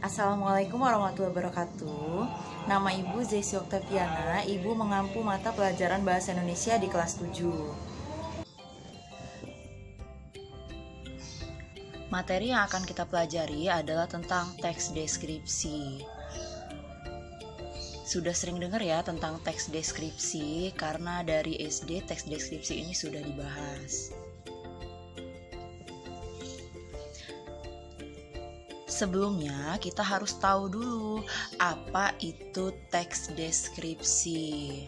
Assalamualaikum warahmatullahi wabarakatuh. Nama Ibu Zesi Oktaviana. Ibu mengampu mata pelajaran Bahasa Indonesia di kelas 7. Materi yang akan kita pelajari adalah tentang teks deskripsi. Sudah sering dengar ya tentang teks deskripsi karena dari SD teks deskripsi ini sudah dibahas. Sebelumnya kita harus tahu dulu apa itu teks deskripsi.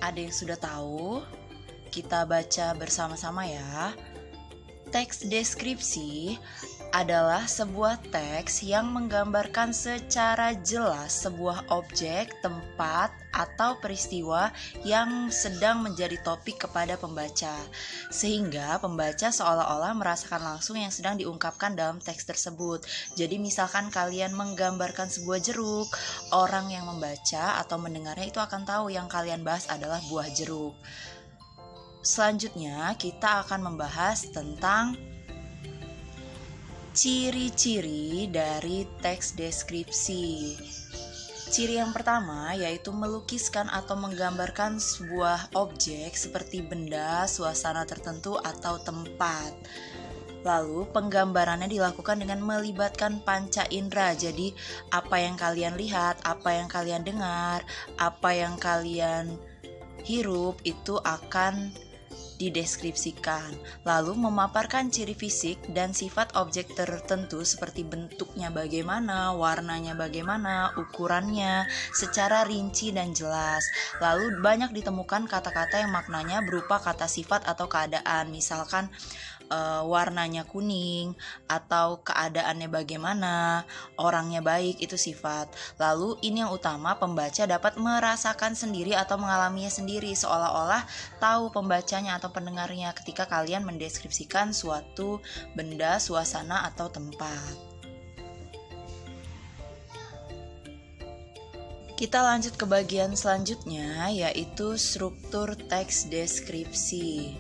Ada yang sudah tahu? Kita baca bersama-sama ya. Teks deskripsi adalah sebuah teks yang menggambarkan secara jelas sebuah objek, tempat, atau peristiwa yang sedang menjadi topik kepada pembaca, sehingga pembaca seolah-olah merasakan langsung yang sedang diungkapkan dalam teks tersebut. Jadi misalkan kalian menggambarkan sebuah jeruk, orang yang membaca atau mendengarnya itu akan tahu yang kalian bahas adalah buah jeruk. Selanjutnya kita akan membahas tentang ciri-ciri dari teks deskripsi. Ciri yang pertama yaitu melukiskan atau menggambarkan sebuah objek seperti benda, suasana tertentu, atau tempat. Lalu penggambarannya dilakukan dengan melibatkan panca indera. Jadi apa yang kalian lihat, apa yang kalian dengar, apa yang kalian hirup itu akan dideskripsikan. Lalu memaparkan ciri fisik dan sifat objek tertentu seperti bentuknya bagaimana, warnanya bagaimana, ukurannya secara rinci dan jelas. Lalu banyak ditemukan kata-kata yang maknanya berupa kata sifat atau keadaan. Misalkan warnanya kuning atau keadaannya bagaimana, orangnya baik, itu sifat. Lalu ini yang utama, pembaca dapat merasakan sendiri atau mengalaminya sendiri, seolah-olah tahu pembacanya atau pendengarnya ketika kalian mendeskripsikan suatu benda, suasana, atau tempat. Kita lanjut ke bagian selanjutnya, yaitu struktur teks deskripsi.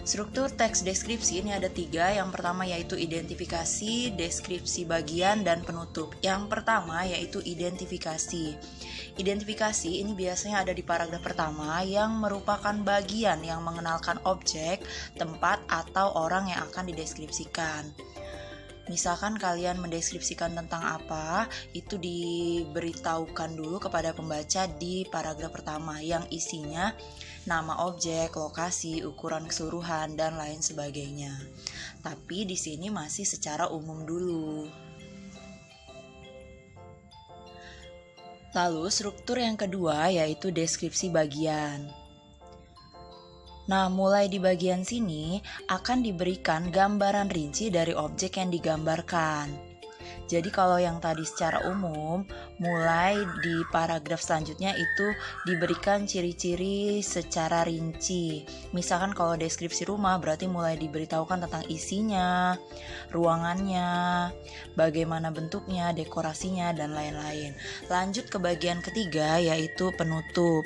Struktur teks deskripsi ini ada 3. Yang pertama yaitu identifikasi, deskripsi bagian, dan penutup. Yang pertama yaitu identifikasi. Identifikasi ini biasanya ada di paragraf pertama yang merupakan bagian yang mengenalkan objek, tempat, atau orang yang akan dideskripsikan. Misalkan kalian mendeskripsikan tentang apa, itu diberitahukan dulu kepada pembaca di paragraf pertama yang isinya nama objek, lokasi, ukuran keseluruhan, dan lain sebagainya. Tapi di sini masih secara umum dulu. Lalu struktur yang kedua yaitu deskripsi bagian. Nah, mulai di bagian sini akan diberikan gambaran rinci dari objek yang digambarkan. Jadi kalau yang tadi secara umum, mulai di paragraf selanjutnya itu diberikan ciri-ciri secara rinci. Misalkan kalau deskripsi rumah berarti mulai diberitahukan tentang isinya, ruangannya, bagaimana bentuknya, dekorasinya, dan lain-lain. Lanjut ke bagian ketiga yaitu penutup.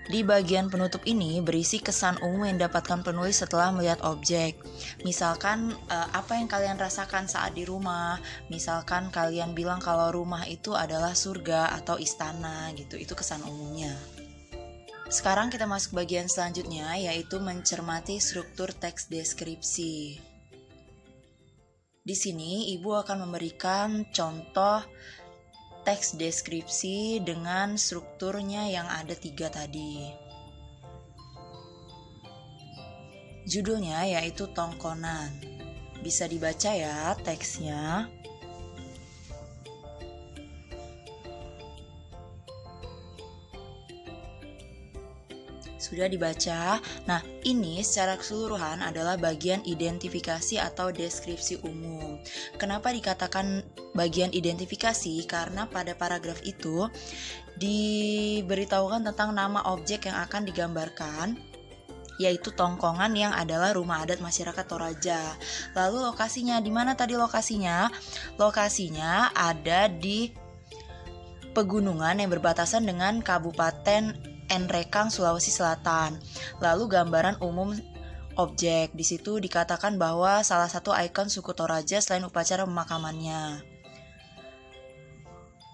Di bagian penutup ini berisi kesan umum yang didapatkan penulis setelah melihat objek. Misalkan apa yang kalian rasakan saat di rumah. Misalkan kalian bilang kalau rumah itu adalah surga atau istana gitu. Itu kesan umumnya. Sekarang kita masuk bagian selanjutnya yaitu mencermati struktur teks deskripsi. Di sini ibu akan memberikan contoh teks deskripsi dengan strukturnya yang ada 3 tadi. Judulnya yaitu tongkonan. Bisa dibaca ya teksnya. Sudah dibaca? Nah, ini secara keseluruhan adalah bagian identifikasi atau deskripsi umum. Kenapa dikatakan bagian identifikasi? Karena pada paragraf itu diberitahukan tentang nama objek yang akan digambarkan, yaitu tongkongan yang adalah rumah adat masyarakat Toraja. Lalu lokasinya, di mana tadi lokasinya? Lokasinya ada di pegunungan yang berbatasan dengan Kabupaten Nrekang, Sulawesi Selatan. Lalu gambaran umum objek. Di situ dikatakan bahwa salah satu ikon suku Toraja selain upacara pemakamannya.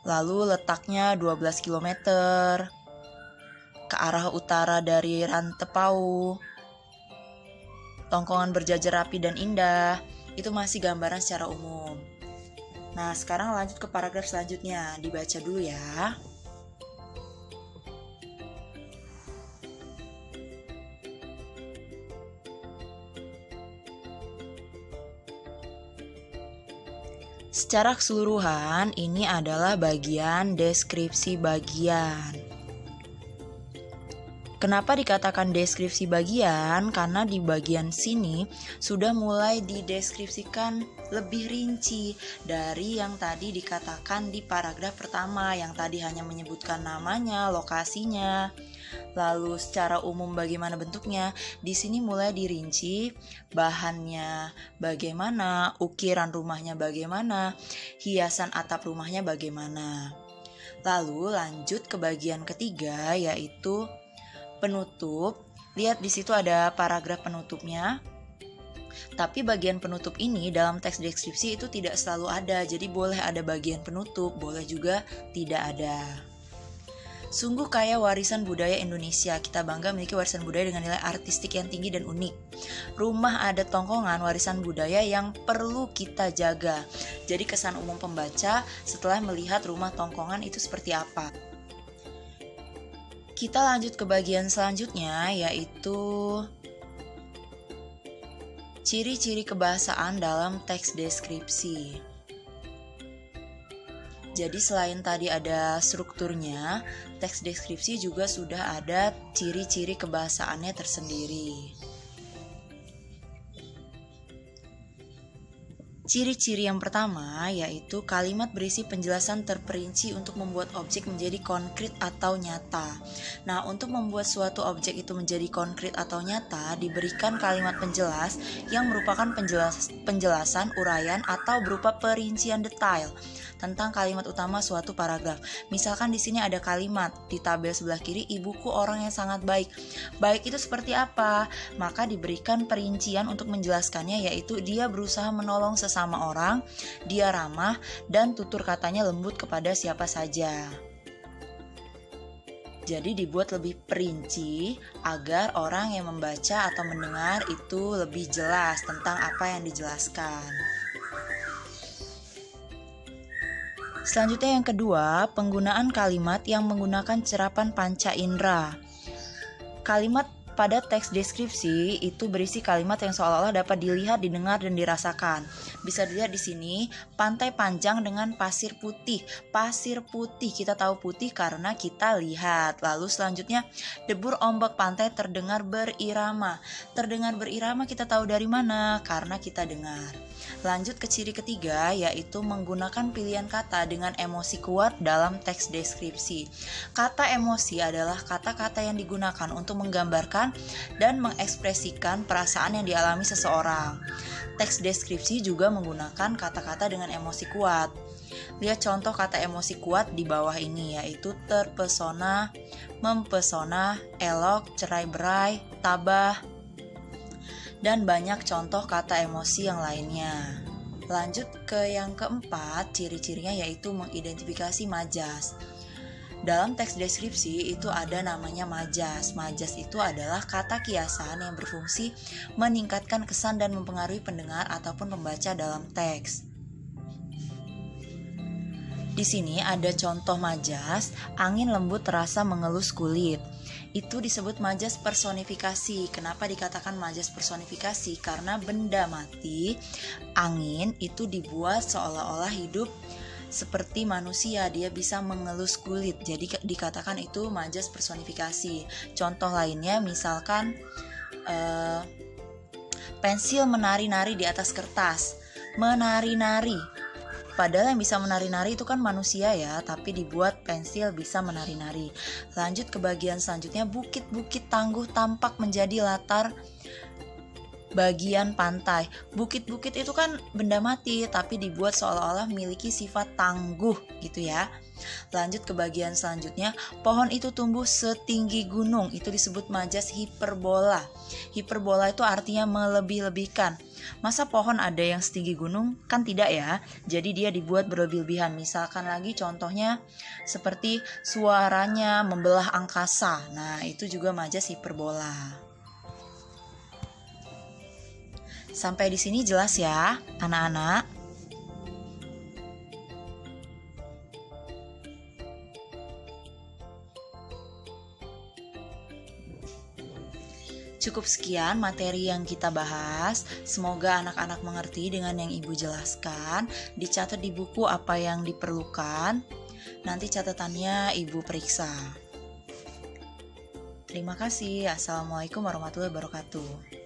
Lalu letaknya 12 km ke arah utara dari Rantepau. Tongkongan berjajar rapi dan indah. Itu masih gambaran secara umum. Nah, sekarang lanjut ke paragraf selanjutnya. Dibaca dulu ya. Secara keseluruhan, ini adalah bagian deskripsi bagian. Kenapa dikatakan deskripsi bagian? Karena di bagian sini sudah mulai dideskripsikan lebih rinci dari yang tadi dikatakan di paragraf pertama, yang tadi hanya menyebutkan namanya, lokasinya, lalu secara umum bagaimana bentuknya. Di sini mulai dirinci bahannya bagaimana, ukiran rumahnya bagaimana, hiasan atap rumahnya bagaimana. Lalu lanjut ke bagian ketiga, yaitu penutup. Lihat di situ ada paragraf penutupnya. Tapi bagian penutup ini dalam teks deskripsi itu tidak selalu ada. Jadi boleh ada bagian penutup, boleh juga tidak ada. Sungguh kaya warisan budaya Indonesia. Kita bangga memiliki warisan budaya dengan nilai artistik yang tinggi dan unik. Rumah adat Tongkongan warisan budaya yang perlu kita jaga. Jadi kesan umum pembaca setelah melihat rumah Tongkongan itu seperti apa. Kita lanjut ke bagian selanjutnya, yaitu ciri-ciri kebahasaan dalam teks deskripsi. Jadi selain tadi ada strukturnya, teks deskripsi juga sudah ada ciri-ciri kebahasaannya tersendiri. Ciri-ciri yang pertama yaitu kalimat berisi penjelasan terperinci untuk membuat objek menjadi konkret atau nyata. Nah, untuk membuat suatu objek itu menjadi konkret atau nyata, diberikan kalimat penjelas yang merupakan penjelasan, uraian, atau berupa perincian detail tentang kalimat utama suatu paragraf. Misalkan di sini ada kalimat di tabel sebelah kiri, ibuku orang yang sangat baik. Baik itu seperti apa? Maka diberikan perincian untuk menjelaskannya, yaitu dia berusaha menolong sesama orang, dia ramah, dan tutur katanya lembut kepada siapa saja. Jadi dibuat lebih perinci agar orang yang membaca atau mendengar itu lebih jelas tentang apa yang dijelaskan. Selanjutnya yang kedua, penggunaan kalimat yang menggunakan cerapan panca indera. Kalimat pada teks deskripsi itu berisi kalimat yang seolah-olah dapat dilihat, didengar, dan dirasakan. Bisa dilihat di sini, pantai panjang dengan pasir putih. Pasir putih, kita tahu putih karena kita lihat. Lalu selanjutnya, debur ombak pantai terdengar berirama. Terdengar berirama kita tahu dari mana? Karena kita dengar. Lanjut ke ciri ketiga, yaitu menggunakan pilihan kata dengan emosi kuat dalam teks deskripsi. Kata emosi adalah kata-kata yang digunakan untuk menggambarkan dan mengekspresikan perasaan yang dialami seseorang. Teks deskripsi juga menggunakan kata-kata dengan emosi kuat. Lihat contoh kata emosi kuat di bawah ini, yaitu terpesona, mempesona, elok, cerai-berai, tabah, dan banyak contoh kata emosi yang lainnya. Lanjut ke yang keempat, ciri-cirinya yaitu mengidentifikasi majas. Dalam teks deskripsi itu ada namanya majas. Majas itu adalah kata kiasan yang berfungsi meningkatkan kesan dan mempengaruhi pendengar ataupun pembaca dalam teks. Di sini ada contoh majas, angin lembut terasa mengelus kulit. Itu disebut majas personifikasi. Kenapa dikatakan majas personifikasi? Karena benda mati, angin itu dibuat seolah-olah hidup seperti manusia, dia bisa mengelus kulit. Jadi dikatakan itu majas personifikasi. Contoh lainnya misalkan pensil menari-nari di atas kertas. Menari-nari. Padahal yang bisa menari-nari itu kan manusia ya, tapi dibuat pensil bisa menari-nari. Lanjut ke bagian selanjutnya, bukit-bukit tangguh tampak menjadi latar bagian pantai. Bukit-bukit itu kan benda mati, tapi dibuat seolah-olah memiliki sifat tangguh gitu ya. Lanjut ke bagian selanjutnya, pohon itu tumbuh setinggi gunung, itu disebut majas hiperbola. Hiperbola itu artinya melebih-lebihkan. Masa pohon ada yang setinggi gunung? Kan tidak ya. Jadi dia dibuat berlebih-lebihan. Misalkan lagi contohnya seperti suaranya membelah angkasa. Nah, itu juga majas hiperbola. Sampai di sini jelas ya, anak-anak? Cukup sekian materi yang kita bahas. Semoga anak-anak mengerti dengan yang Ibu jelaskan. Dicatat di buku apa yang diperlukan. Nanti catatannya Ibu periksa. Terima kasih. Assalamualaikum warahmatullahi wabarakatuh.